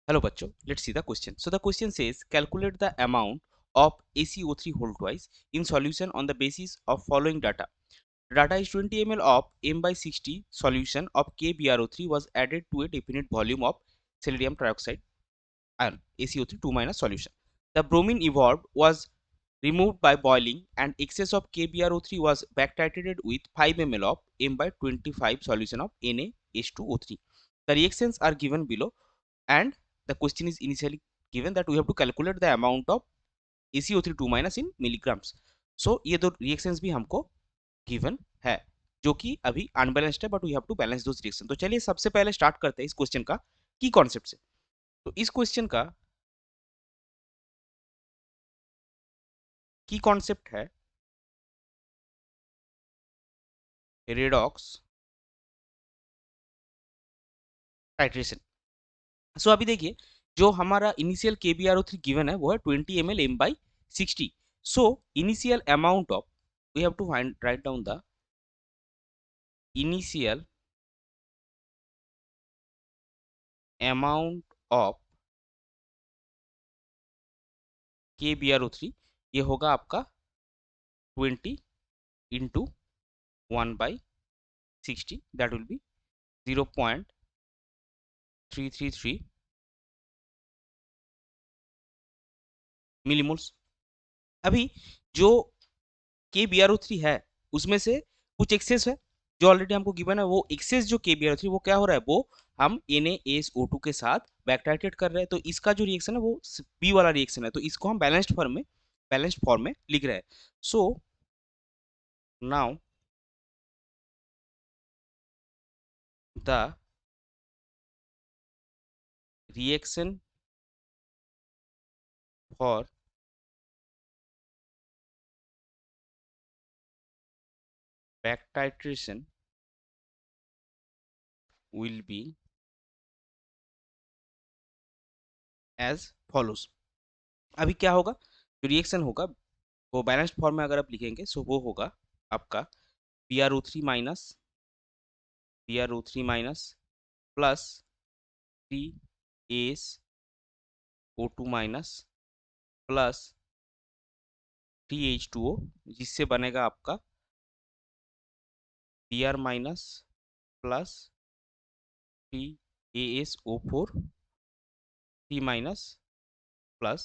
Hello bachcho, let's see the question. So the question says calculate the amount of ACO3 whole twice in solution on the basis of following data. Data is 20 ml of M by 60 solution of KBrO3 was added to a definite volume of selenium trioxide ion ACO3 2 minus solution. The bromine evolved was removed by boiling and excess of KBrO3 was backtitrated with 5 ml of M by 25 solution of NaH2O3. The reactions are given below and the question is initially given that we have to calculate the amount of ACO3 2 minus in milligrams. So ये दो reactions भी हमको given है जो कि अभी unbalanced है but we have to balance those reaction. तो चलिए सबसे पहले स्टार्ट करते हैं इस क्वेश्चन का की कॉन्सेप्ट से. तो इस क्वेश्चन का की कॉन्सेप्ट है रेडॉक्स टाइट्रेशन. सो अभी देखिए जो हमारा इनिशियल KBrO3 गिवन है वो है 20 ml M by 60. So initial amount of we have to find write down the initial amount of KBrO3 ये होगा आपका 20 into 1/60 that will be 0.333 millimoles. अभी जो KBrO3 है उसमें से कुछ एक्सेस है जो ऑलरेडी हमको गिवन है. वो एक्सेस जो KBrO3 वो क्या हो रहा है वो हम NaSO2 के साथ बैकटाइट्रेट कर रहे हैं. तो इसका जो रिएक्शन है वो बी वाला रिएक्शन है. तो इसको हम बैलेंस्ड फॉर्म में लिख रहे हैं. So now the reaction for back titration will be as follows. अभी क्या होगा जो रिएक्शन होगा वो बैलेंस्ड फॉर्म में अगर आप लिखेंगे सो वो होगा आपका BrO3 minus plus 3AsO2 minus plus 3H2O जिससे बनेगा आपका Br minus plus 3AsO4 3 minus plus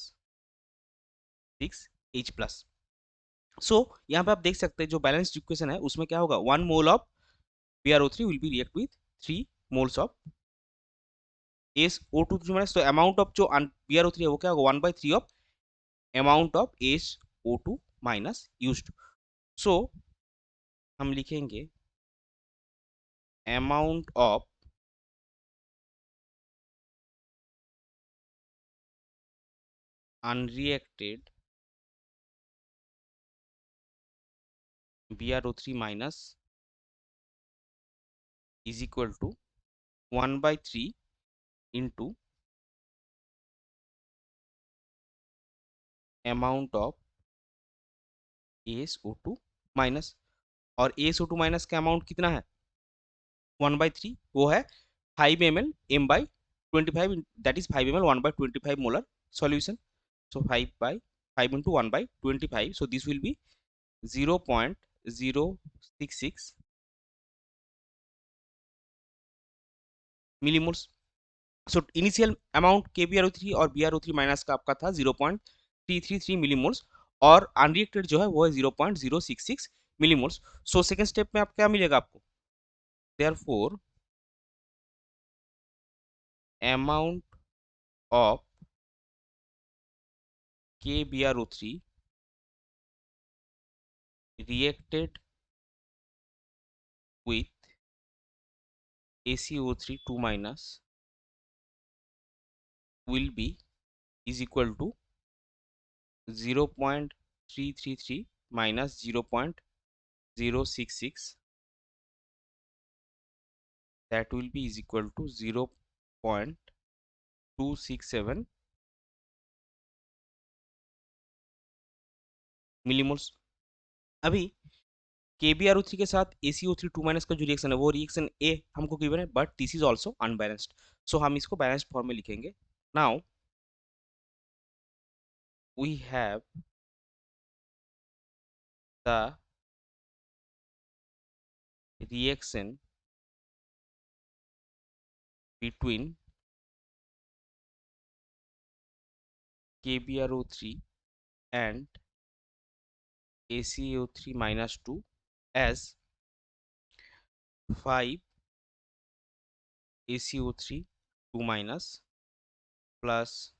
6H plus. So यहाँ पे आप देख सकते हैं जो बैलेंस्ड इक्वेशन है उसमें क्या होगा 1 mole of BrO3 will be react with 3 moles of SO2 minus. तो अमाउंट ऑफ जो BrO3 है वो क्या होगा 1/3 of amount of SO2 minus used. So हम लिखेंगे amount of unreacted BrO3 minus is equal to 1/3 into amount of ASO2 minus. और ASO2 minus का अमाउंट कितना है 1/3 वो है 5 ml M by 25 that is 5 ml 1/25 molar solution. So 5 into 1/25. So this will be 0.066 millimoles. So initial amount KBrO3 और BrO3 minus का आपका था 0.333 millimoles और अनरिएक्टेड जो है वो है 0.066 millimoles. So सेकेंड स्टेप में आप क्या मिलेगा आपको therefore amount of KBrO3 reacted with ACO3 2 minus will be is equal to 0.333 minus 0.066 that will be is equal to 0.267 millimoles. अभी KBrO3 के साथ ACO3 2 माइनस का जो रिएक्शन है वो रिएक्शन ए हमको गिवन है but this is also unbalanced. So हम इसको बैलेंस्ड फॉर्म में लिखेंगे Now we have the reaction between KBrO3 and ACO3 minus 2 as 5 ACO3 2 minus plus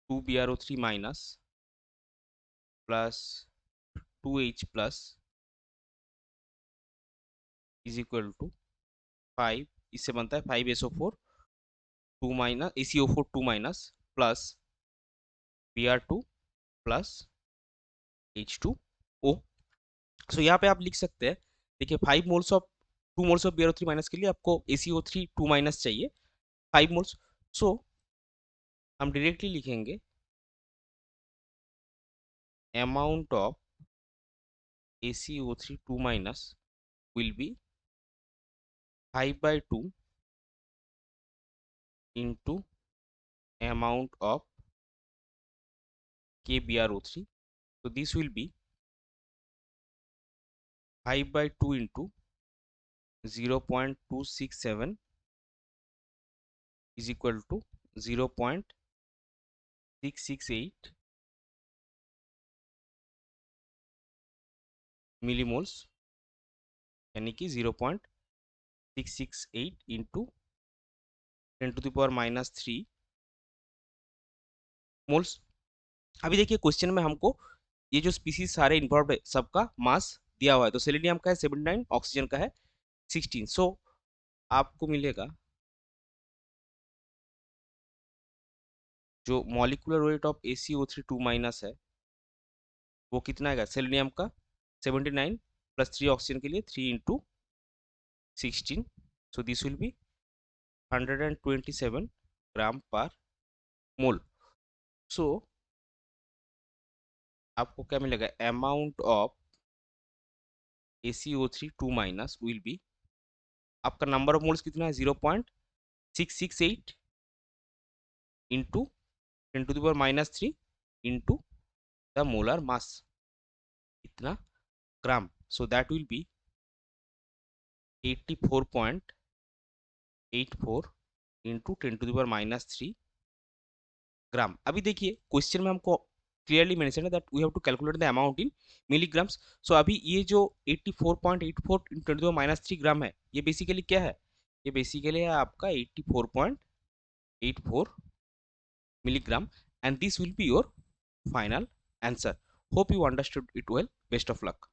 2 BrO3 minus plus 2H plus is equal to 5, इससे बनता है 5SO4 2 minus ACO4 2 minus plus Br2 plus H2O। सो यहाँ पे आप लिख सकते हैं, देखिए 5 moles of 2 moles of BrO3 minus के लिए आपको ACO3 2 माइनस चाहिए 5 मोल्स। सो हम डायरेक्टली लिखेंगे amount of ACO3 2 minus will be 5/2 into amount of KBrO3. So this will be 5/2 into 0.267 is equal to 0.668 millimoles, यानी कि 0.668 इंटू 10⁻³ मोल्स। अभी देखिए क्वेश्चन में हमको ये जो स्पीसीज सारे इन्वॉल्व है सबका मास दिया हुआ है, तो सेलेनियम का है 79, ऑक्सीजन का है 16। सो आपको मिलेगा जो molecular weight of ACO3 2 minus है वो कितना आएगा, सेलेनियम का 79 प्लस 3 ऑक्सीजन के लिए 3 into 16, so this will be 127 gram per mole. So आपको क्या मिलेगा, amount of ACO3 2 minus will be, आपका नंबर ऑफ मोल्स कितना है 0.668 into 10⁻³ into the molar mass, इतना gram. So that will be 84.84 into 10⁻³ gram. अभी देखिए क्वेश्चन में हमको क्लियरली मेंशन है that we have to calculate the amount in milligrams. So अभी ये जो 84.84 इंटू 10⁻³ ग्राम है, ये बेसिकली क्या है, ये बेसिकली है आपका 84.84 milligram, and this will be your final answer. Hope you understood it well. Best of luck.